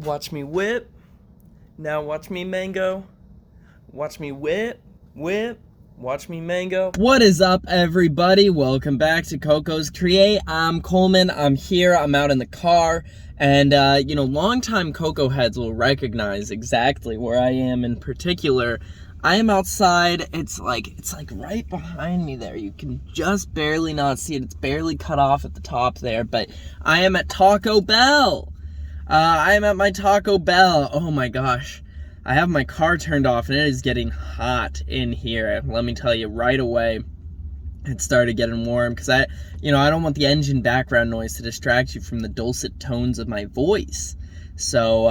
Watch me whip. Now watch me mango. Watch me whip, whip. Watch me mango. What is up, everybody? Welcome back to Coco's Create. I'm Coleman. I'm here. I'm out in the car. And, longtime Coco heads will recognize exactly where I am in particular. I am outside. It's like right behind me there. You can just barely not see it. It's barely cut off at the top there. But I am at Taco Bell. I am at my Taco Bell. Oh my gosh. I have my car turned off and it is getting hot in here. Let me tell you right away. It started getting warm because I don't want the engine background noise to distract you from the dulcet tones of my voice. So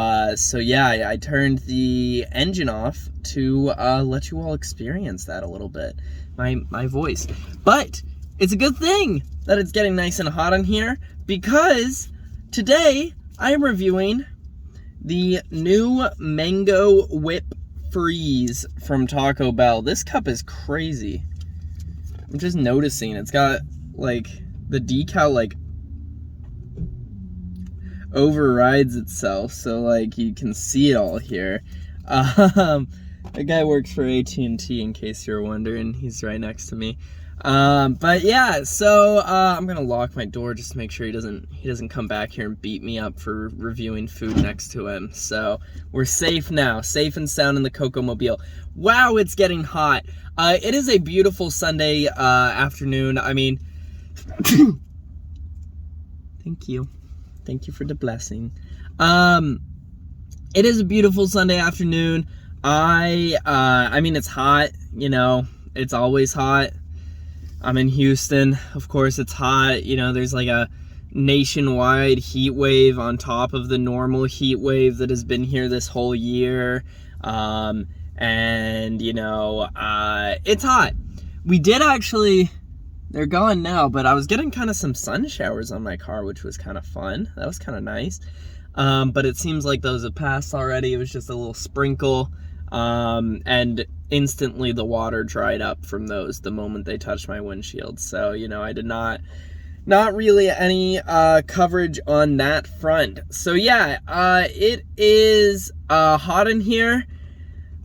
yeah, I turned the engine off to let you all experience that a little bit, my voice. But it's a good thing that it's getting nice and hot in here because today I am reviewing the new Mango Whip Freeze from Taco Bell. This cup is crazy. I'm just noticing it's got like the decal overrides itself, so like you can see it all here. The guy works for AT&T, in case you're wondering. He's right next to me. But yeah, so I'm gonna lock my door just to make sure he doesn't come back here and beat me up for reviewing food next to him. So we're safe now, safe and sound in the Coco Mobile. Wow, it's getting hot. It is a beautiful Sunday afternoon. I mean, thank you for the blessing. It is a beautiful Sunday afternoon. I mean, it's hot. It's always hot. I'm in Houston. Of course, it's hot. There's like a nationwide heat wave on top of the normal heat wave that has been here this whole year. It's hot. We did actually, they're gone now, but I was getting kind of some sun showers on my car, which was kind of fun. That was kind of nice. But it seems like those have passed already. It was just a little sprinkle. And instantly the water dried up from those the moment they touched my windshield. So, I did not really any coverage on that front. So yeah, it is hot in here.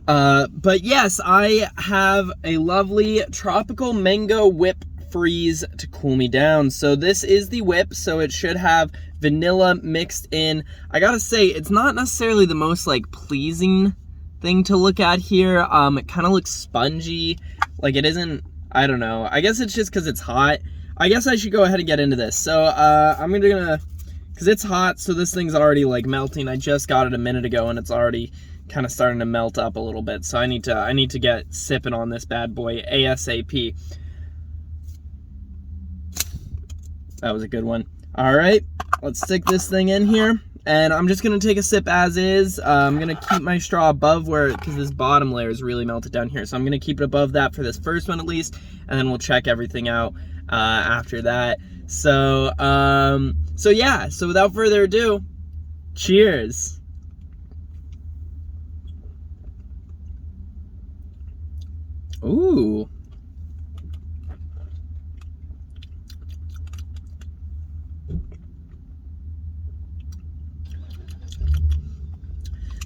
But yes, I have a lovely tropical mango whip freeze to cool me down. So this is the whip, so it should have vanilla mixed in. I gotta say, it's not necessarily the most pleasing thing to look at here. It kind of looks spongy. Like it isn't, I don't know. I guess it's just because it's hot. I guess I should go ahead and get into this. So I'm gonna, because it's hot, so this thing's already melting. I just got it a minute ago and it's already kind of starting to melt up a little bit. So I need to get sipping on this bad boy ASAP. That was a good one. All right, let's stick this thing in here. And I'm just going to take a sip as is. I'm going to keep my straw above because this bottom layer is really melted down here. So I'm going to keep it above that for this first one at least. And then we'll check everything out after that. So yeah. So without further ado, cheers. Ooh.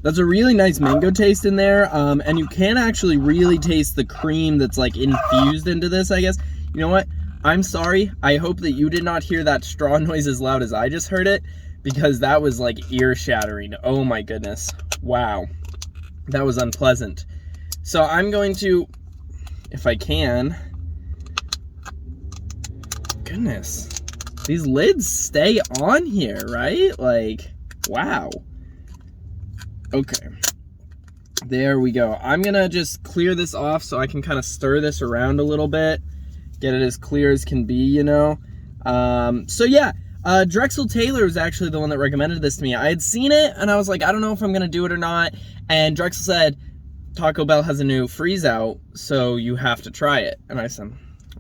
That's a really nice mango taste in there, and you can actually really taste the cream that's infused into this, I guess. You know what? I'm sorry. I hope that you did not hear that straw noise as loud as I just heard it, because that was ear-shattering. Oh my goodness. Wow. That was unpleasant. So I'm going to, if I can, goodness, these lids stay on here, right? Wow. Okay, there we go. I'm gonna just clear this off so I can kind of stir this around a little bit, get it as clear as can be, So yeah, Drexel Taylor was actually the one that recommended this to me. I had seen it and I was like, I don't know if I'm gonna do it or not. And Drexel said, Taco Bell has a new freeze out, so you have to try it. And I said,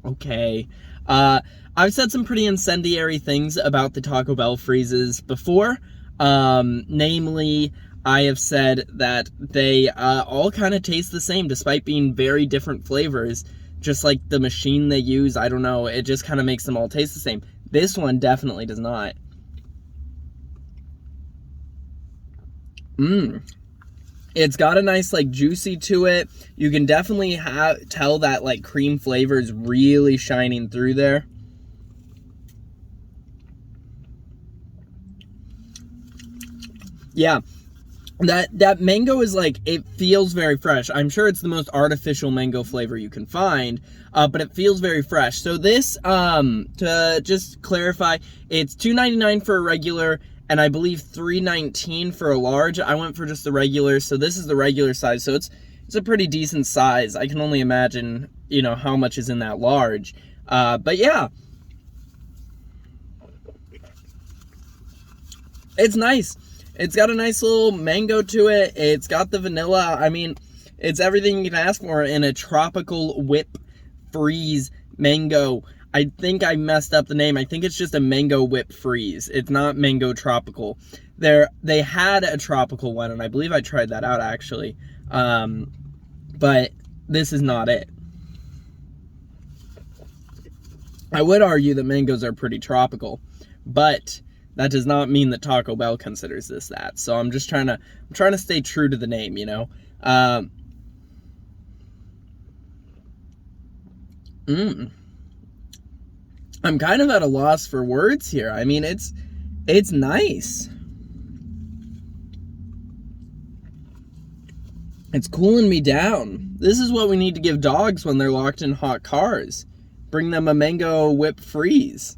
okay. I've said some pretty incendiary things about the Taco Bell freezes before, namely, I have said that they all kind of taste the same despite being very different flavors. Just like the machine they use, I don't know, it just kind of makes them all taste the same. This one definitely does not. It's got a nice, like, juicy to it. You can definitely tell that, like, cream flavor is really shining through there. Yeah, that mango is, like, it feels very fresh. I'm sure it's the most artificial mango flavor you can find, but it feels very fresh. So this, to just clarify, it's $2.99 for a regular, and I believe $3.19 for a large. I went for just the regular, so this is the regular size, so it's a pretty decent size. I can only imagine, you know, how much is in that large. But yeah, it's nice. It's got a nice little mango to it. It's got the vanilla. I mean, it's everything you can ask for in a tropical whip freeze mango. I think I messed up the name. I think it's just a mango whip freeze. It's not mango tropical. They had a tropical one, and I believe I tried that out, actually. But this is not it. I would argue that mangoes are pretty tropical, but that does not mean that Taco Bell considers this that. So I'm just trying to stay true to the name, you know. I'm kind of at a loss for words here. I mean, it's nice. It's cooling me down. This is what we need to give dogs when they're locked in hot cars. Bring them a mango whip freeze.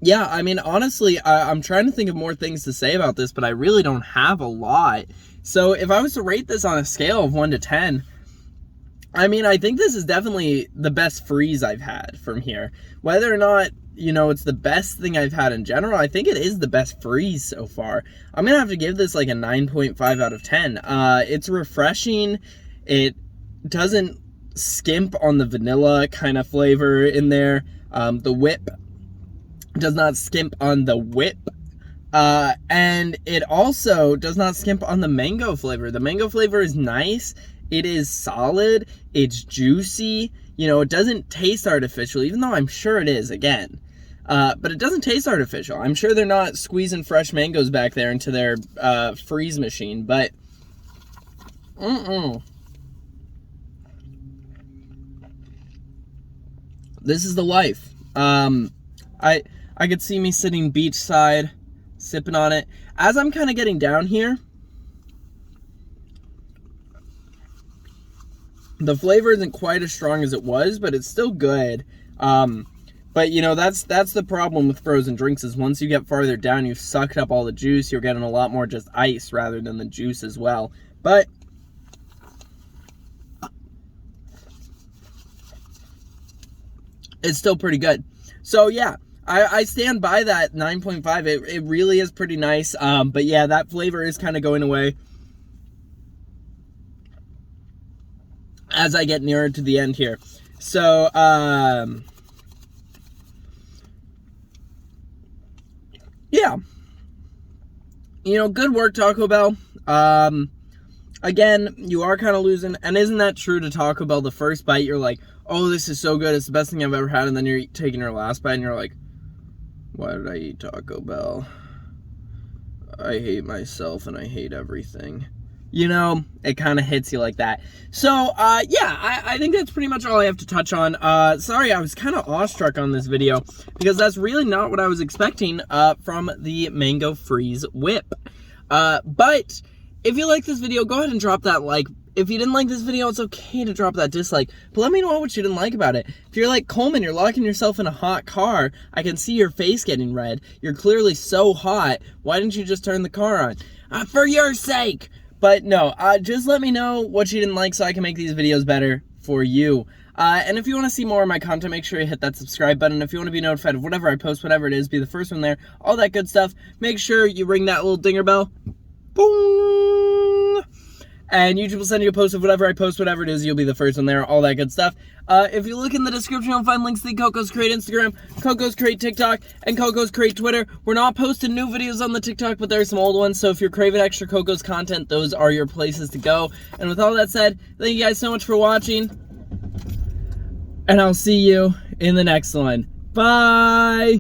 Yeah, I mean, honestly, I'm trying to think of more things to say about this, but I really don't have a lot. So if I was to rate this on a scale of 1 to 10, I mean, I think this is definitely the best freeze I've had from here. Whether or not, you know, it's the best thing I've had in general, I think it is the best freeze so far. I'm going to have to give this like a 9.5 out of 10. It's refreshing. It doesn't skimp on the vanilla kind of flavor in there. The whip does not skimp on the whip. And it also does not skimp on the mango flavor. The mango flavor is nice. It is solid. It's juicy. You know, it doesn't taste artificial, even though I'm sure it is, again. But it doesn't taste artificial. I'm sure they're not squeezing fresh mangoes back there into their freeze machine, but this is the life. I could see me sitting beachside, sipping on it. As I'm kind of getting down here, the flavor isn't quite as strong as it was, but it's still good. But, you know, that's the problem with frozen drinks, is once you get farther down, you've sucked up all the juice. You're getting a lot more just ice rather than the juice as well. But it's still pretty good. So, yeah, I stand by that 9.5. It really is pretty nice. But, yeah, that flavor is kind of going away as I get nearer to the end here. So, yeah. You know, good work, Taco Bell. Again, you are kind of losing, and isn't that true to Taco Bell? The first bite, you're like, oh, this is so good, it's the best thing I've ever had, and then you're taking your last bite, and you're like, why did I eat Taco Bell? I hate myself, and I hate everything. You know, it kind of hits you like that. So, yeah, I think that's pretty much all I have to touch on. Sorry, I was kind of awestruck on this video, because that's really not what I was expecting from the Mango Freeze Whip. But if you like this video, go ahead and drop that like. If you didn't like this video, it's okay to drop that dislike, but let me know what you didn't like about it. If you're like, Coleman, you're locking yourself in a hot car, I can see your face getting red, you're clearly so hot, why didn't you just turn the car on? For your sake! But no, just let me know what you didn't like so I can make these videos better for you. And if you want to see more of my content, make sure you hit that subscribe button. If you want to be notified of whatever I post, whatever it is, be the first one there, all that good stuff. Make sure you ring that little dinger bell. Boom! And YouTube will send you a post of whatever I post, whatever it is, you'll be the first one there, all that good stuff. If you look in the description, you'll find links to the Coco's Crate Instagram, Coco's Crate TikTok, and Coco's Crate Twitter. We're not posting new videos on the TikTok, but there are some old ones, so if you're craving extra Coco's content, those are your places to go. And with all that said, thank you guys so much for watching, and I'll see you in the next one. Bye!